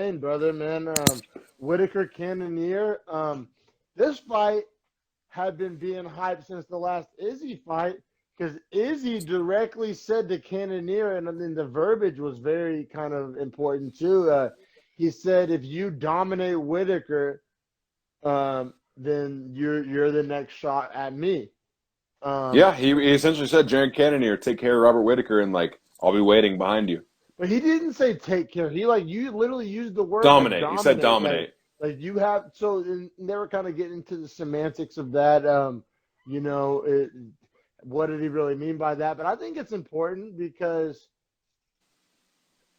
saying, brother, man. Whittaker Cannonier. This fight had been being hyped since the last Izzy fight because Izzy directly said to Cannonier, and then the verbiage was very kind of important too. He said, "If you dominate Whittaker, then you're the next shot at me." Yeah, he essentially said, Jared Cannonier, take care of Robert Whittaker, and like I'll be waiting behind you. But he didn't say take care. He you literally used the word like Dominate. He said dominate. dominate. Like you have and they were kind of getting into the semantics of that. You know, what did he really mean by that? But I think it's important because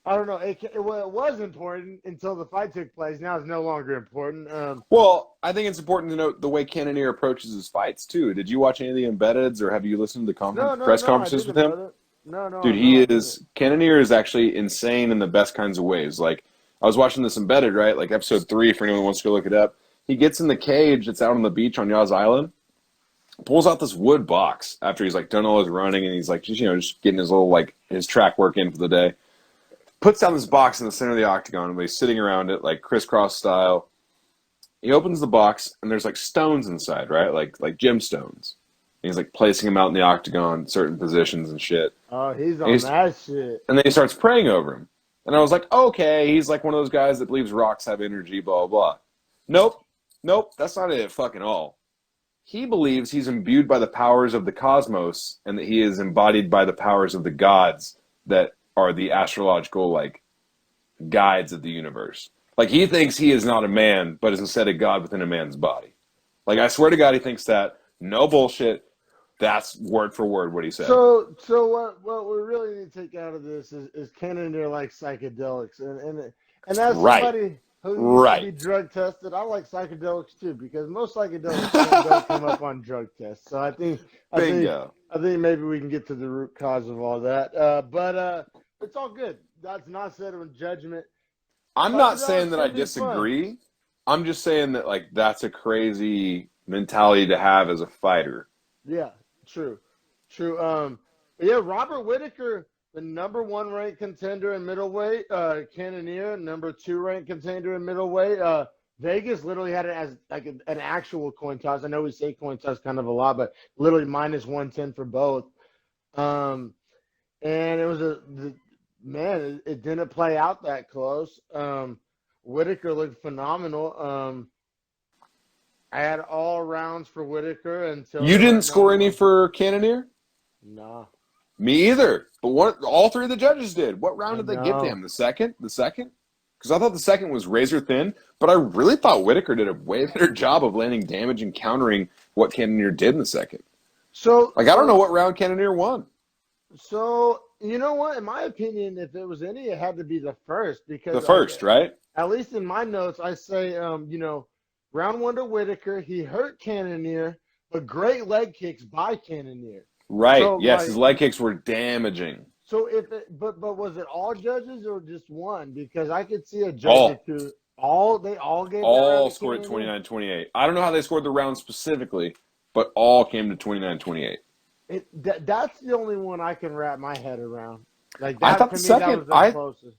I don't know. It was important until the fight took place. Now it's no longer important. Well, I think it's important to note the way Cannonier approaches his fights too. Did you watch any of the embeds or have you listened to the press No, I conferences with didn't, him? brother. Dude, No, I didn't. Cannonier is actually insane in the best kinds of ways. Like, I was watching this embedded, right? Like episode 3, for anyone who wants to go look it up. He gets in the cage that's out on the beach on Yaz Island, pulls out this wood box after he's like done all his running and he's like just getting his little like his track work in for the day. Puts down this box in the center of the octagon and he's sitting around it like crisscross style. He opens the box and there's like stones inside, right? Like gemstones. And he's like placing them out in the octagon, certain positions and shit. Oh, he's on that shit. And then he starts praying over him. And I was like, okay, he's like one of those guys that believes rocks have energy, blah, blah, blah. Nope, that's not it fucking all. He believes he's imbued by the powers of the cosmos and that he is embodied by the powers of the gods that are the astrological, like, guides of the universe. Like, he thinks he is not a man, but is instead a god within a man's body. Like, I swear to God he thinks that. No bullshit. That's word for word what he said. So what we really need to take out of this is Cannonier like psychedelics, and as somebody who used to be drug tested, I like psychedelics too because most psychedelics don't come up on drug tests. So I think maybe we can get to the root cause of all that. But it's all good. That's not said in judgment. I'm not saying that I disagree. Fun. I'm just saying that like that's a crazy mentality to have as a fighter. Yeah. True. Yeah, Robert Whittaker, the number 1 ranked contender in middleweight. Cannonier, number 2 ranked contender in middleweight. Vegas literally had it as like an actual coin toss. I know we say coin toss kind of a lot, but literally minus 110 for both. And it was it didn't play out that close. Whittaker looked phenomenal. I had all rounds for Whittaker until you didn't score any for Cannonier. Nah. Me either. But all 3 of the judges did. What round did they give to him? The second? Because I thought the second was razor thin, but I really thought Whittaker did a way better job of landing damage and countering what Cannonier did in the second. So, I don't know what round Cannonier won. So, you know what? In my opinion, if it was any, it had to be the first because the first, right? At least in my notes, I say, round 1 to Whittaker, he hurt Cannonier, but great leg kicks by Cannonier. Right. So, yes, his leg kicks were damaging. So but was it all judges or just one? Because I could see a judge or two. They all gave all scored 29-28. I don't know how they scored the round specifically, but all came to 29-28. That's the only one I can wrap my head around. Like that, I thought the second, closest.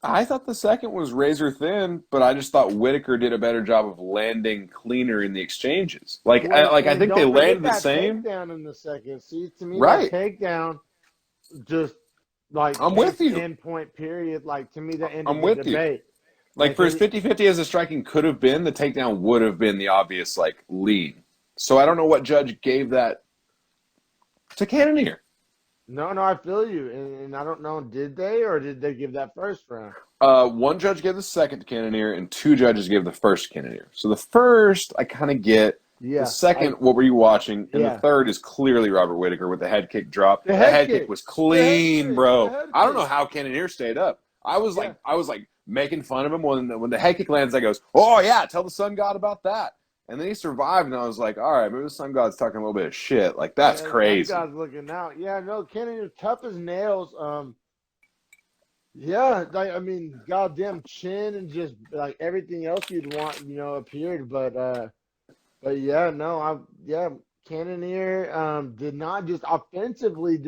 I thought the second was razor thin, but I just thought Whittaker did a better job of landing cleaner in the exchanges. I think they landed the same. Takedown in the second. See, to me, right. That takedown just like I'm with you. End point period. Like to me, the end I'm of the with debate. You. Like for as 50-50 as the striking could have been, the takedown would have been the obvious like lead. So I don't know what judge gave that to Cannonier. No, I feel you, and I don't know. Did they give that first round? One judge gave the second to Cannonier, and 2 judges gave the first to Cannonier. So the first, I kind of get. Yeah. The second, what were you watching? And the third is clearly Robert Whittaker with the head kick drop. The head kick was clean, bro. I don't know how Cannonier stayed up. I was like making fun of him when the head kick lands. I goes, oh yeah, tell the sun god about that. And then he survived, and I was like, all right, maybe the sun god's talking a little bit of shit. Like, that's crazy. The sun god's looking out. Yeah, no, Cannonier's tough as nails. Yeah, I mean, goddamn chin and just, like, everything else you'd want, appeared. But yeah, no, Cannonier did not just offensively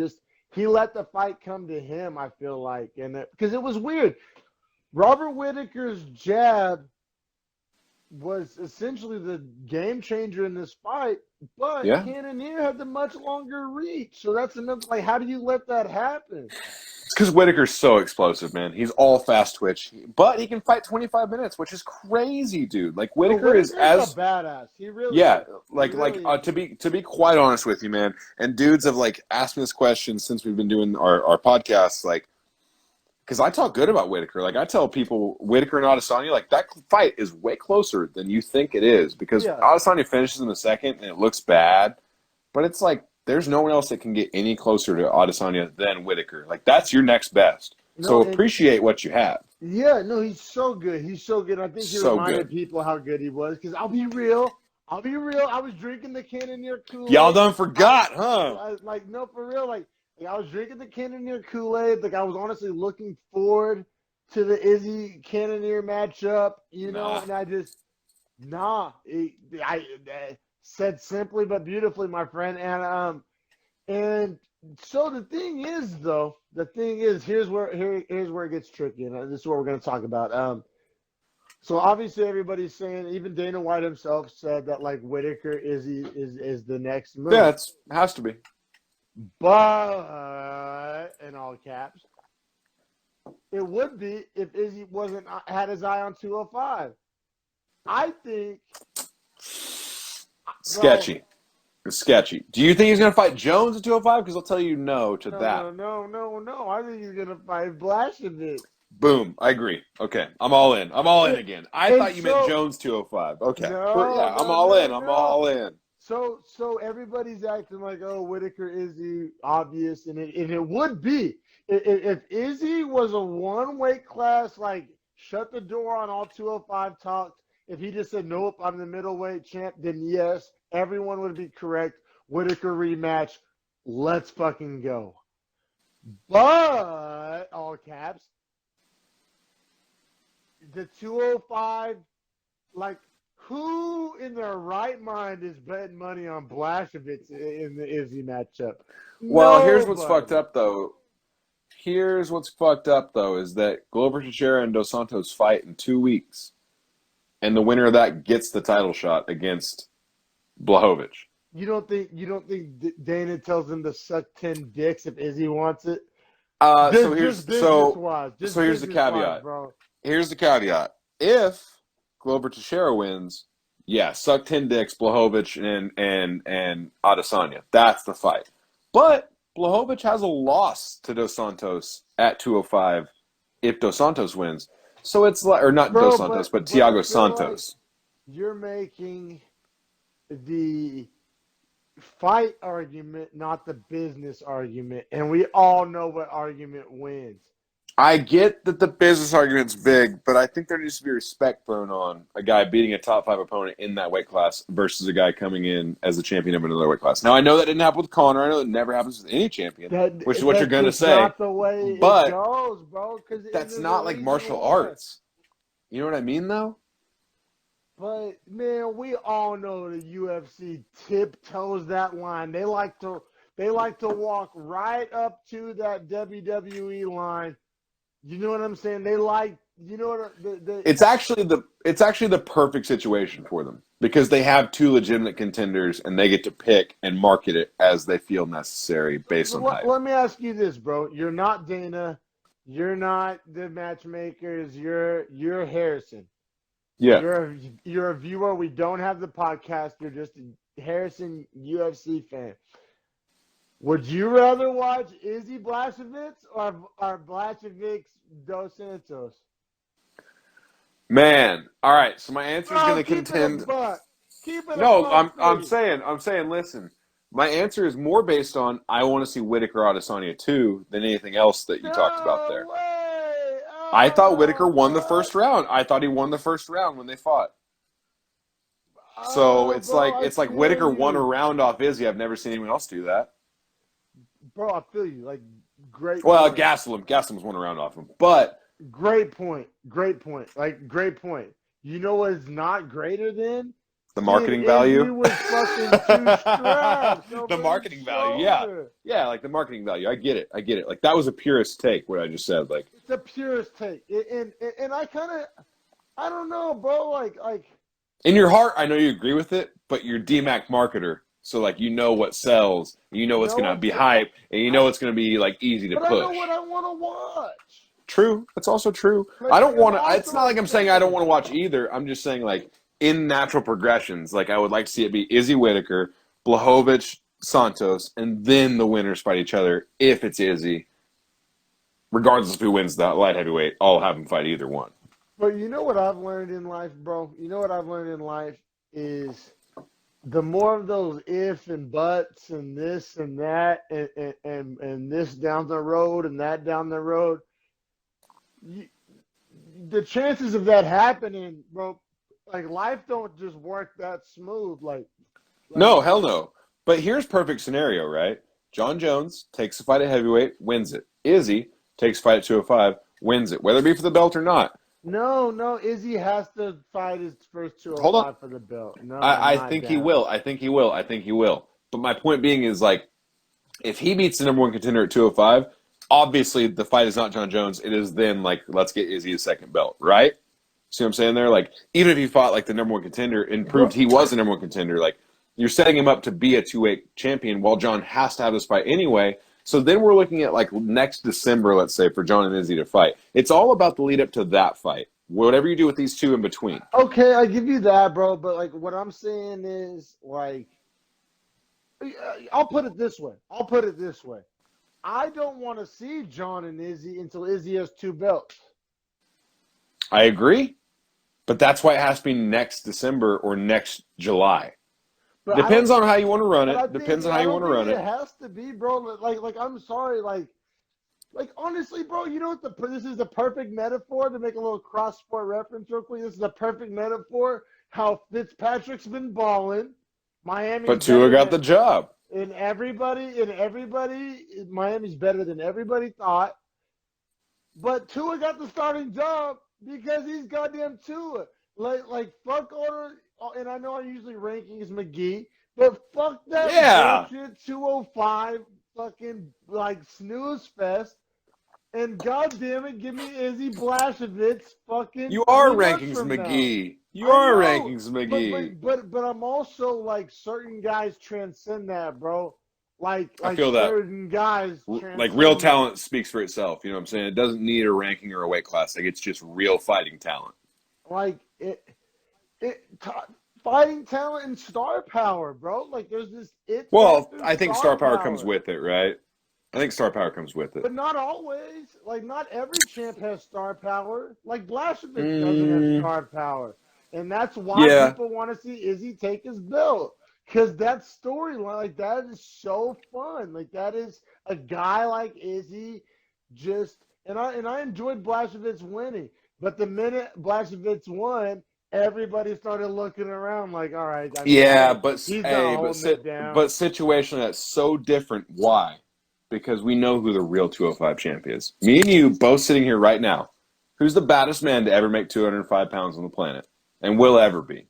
he let the fight come to him, I feel like. And because it was weird. Robert Whittaker's jab was essentially the game changer in this fight, but Yeah. Cannonier had the much longer reach. So that's another, like, how do you let that happen? It's because Whittaker's so explosive, man. He's all fast twitch, but he can fight 25 minutes, which is crazy, dude. Like No, Whittaker is Whittaker's a as badass. He really yeah, is. He like really is. to be quite honest with you, man. And dudes have like asked me this question since we've been doing our podcasts, like because I talk good about Whittaker. Like I tell people, Whittaker and Adesanya, like that fight is way closer than you think it is because Yeah. Adesanya finishes in the second and it looks bad, but it's like there's no one else that can get any closer to Adesanya than Whittaker. Like that's your next best. No, So and appreciate what you have. yeah, no, he's so good. He's so good. I think he So reminded good. people how good he was. Because I'll be real. I'll be real. I was drinking the Cannonier Y'all Kool-Aid. done forgot, huh? Like, no, for real. Like, I was drinking the Cannonier Kool-Aid. Like, I was honestly looking forward to the Izzy Cannonier matchup, Nah. and I just, nah. I said simply but beautifully, my friend. And so the thing is, though, here's where it gets tricky, and this is what we're going to talk about. So obviously everybody's saying, even Dana White himself said that like Whittaker is the next Yeah, move, it has to be. but in all caps, it would be if Izzy wasn't had his eye on 205. I think, bro. Sketchy. It's sketchy. Do you think he's going to fight Jones at 205? Because I'll tell you no to No, that. no, no, no, no. I think he's gonna fight Blaskovich. Boom. I agree. Okay. I'm all in. I'm all in It, again. I and thought you meant so Jones 205. Okay. no, Yeah, I'm no, all no, in. I'm no. all in. So everybody's acting like, oh, Whittaker Izzy, obvious, and it would be if Izzy was a one weight class, like shut the door on all 205 talks. If he just said nope, I'm the middleweight champ, then yes, everyone would be correct. Whittaker rematch, let's fucking go. But all caps, the 205, like who in their right mind is betting money on Blaskovich in the Izzy matchup? Well, here's what's fucked Nobody. up, though. Here's what's fucked up, though, is that Glover Teixeira and Dos Santos fight in 2 weeks. And the winner of that gets the title shot against Blachowicz. You don't think Dana tells them to suck 10 dicks if Izzy wants it? So Just here's business so wise. so Just here's the business wise, caveat. bro. Here's the caveat. If Glover Teixeira wins, yeah, suck 10 dicks, Blachowicz and Adesanya. That's the fight. But Blachowicz has a loss to Dos Santos at 205 if Dos Santos wins. So it's like, or not Dos Bro, Santos, but but I Thiago feel like Santos. you're making the fight argument, not the business argument. And we all know what argument wins. I get that the business argument's big, but I think there needs to be respect thrown on a guy beating a top 5 opponent in that weight class versus a guy coming in as the champion of another weight class. Now, I know that didn't happen with Conor. I know it never happens with any champion, which is what you're That's going to just say. not the way it But goes, bro. Because and that's there's a not like reason martial why. arts. You know what I mean, though? But man, we all know the UFC tiptoes that line. They like to walk right up to that WWE line. You know what I'm saying? They like, you know what It's actually the perfect situation for them because they have two legitimate contenders and they get to pick and market it as they feel necessary based on hype. let me ask you this, bro. You're not Dana. You're not the matchmakers. You're Harrison. Yeah. You're a viewer. We don't have the podcast. You're just a Harrison UFC fan. Would you rather watch Izzy Blaskovich or Blaskovich Dos Santos? Man. All right. So my answer is going Bro, to keep it a contend. buck. Keep it a No, buck, I'm please. saying. Listen, my answer is more based on I want to see Whittaker Adesanya too than anything else that you talked about No there. way. I thought Whittaker Oh, won the what? first round. I thought he won the first round when they fought. So Oh, it's bro, like I it's like feel Whittaker won a you. round off Izzy. I've never seen anyone else do that. Bro, I feel you. Like, great Well, point. Gastelum's won a round off him, but Great point. Great point. Like, great point. You know what is not greater than? The Seeing marketing Izzy value. was fucking two straps over The his marketing value, yeah. shoulder. Yeah, like the marketing value. I get it. Like that was a purist take, what I just said. Like It's the purest take, and I kind of, I don't know, bro. Like in your heart, I know you agree with it, but you're DMAC marketer. So like you know what sells, you know I what's know gonna what, be hype, and you know what's gonna be like easy to but I know push. what I want to watch. True. That's also true. I Like don't I'm want to. also It's not a like I'm saying I don't fan. want to watch either. I'm just saying like in natural progressions, like I would like to see it be Izzy Whittaker, Blachowicz, Santos, and then the winners fight each other. If it's Izzy, regardless of who wins the light heavyweight, I'll have them fight either one. But you know what I've learned in life, bro? You know what I've learned in life is the more of those if and buts and this and that and this down the road and that down the road, you, the chances of that happening, bro, like life don't just work that smooth. Like No, hell no. But here's perfect scenario, right? Jon Jones takes a fight at heavyweight, wins it. Izzy takes a fight at 205, wins it, whether it be for the belt or not. no, Izzy has to fight his first Hold on. 205 for the belt. No, I'm I not think he down. will. I think he will. I think he will. But my point being is like, if he beats the number one contender at 205, obviously the fight is not Jon Jones. It is then like, let's get Izzy a second belt, right? See what I'm saying there? Like, even if he fought like the number one contender and proved he was the number one contender, like you're setting him up to be a 2-weight champion while Jon has to have this fight anyway. So then we're looking at like next December, let's say, for Jon and Izzy to fight. It's all about the lead up to that fight. Whatever you do with these two in between. Okay, I give you that, bro. But like, what I'm saying is, like, I'll put it this way. I don't want to see Jon and Izzy until Izzy has two belts. I agree, but that's why it has to be next December or next July. But I Depends don't. on how you want to run But it. Depends on how I you don't want to think run it it. has to be, bro. Like I'm sorry, like honestly, bro. You know what? This is the perfect metaphor to make a little cross sport reference real quick. This is the perfect metaphor how Fitzpatrick's been balling. Miami's But Tua better got than the job. Miami's better than everybody thought. But Tua got the starting job because he's goddamn Tua. Like fuck order, and I know I'm usually rankings McGee, but fuck that Yeah. bullshit 205 fucking like snooze fest. And goddamn it, give me Izzy Blashovitz fucking You are 3 months rankings from now. McGee. You I are know, rankings McGee. but I'm also like certain guys transcend that, bro. I Like feel that. certain guys Like real transcend that. talent speaks for itself. You know what I'm saying? It doesn't need a ranking or a weight class. Like it's just real fighting talent. Like it fighting talent and star power, bro. Like there's this it Well, factor I think star star power comes power. with it, right? I think star power comes with it. But not always. Like not every champ has star power. Like Blashovich doesn't have Mm, star power. And that's why yeah. people want to see Izzy take his belt. Because that storyline, like that is so fun. Like that is a guy like Izzy just and I enjoyed Blashovich winning. But the minute Blashovich won, everybody started looking around like, all right, I mean, Yeah, he's not holding it but down. situation that's so different. Why? Because we know who the real 205 champ is. Me and you both sitting here right now. Who's the baddest man to ever make 205 pounds on the planet and will ever be?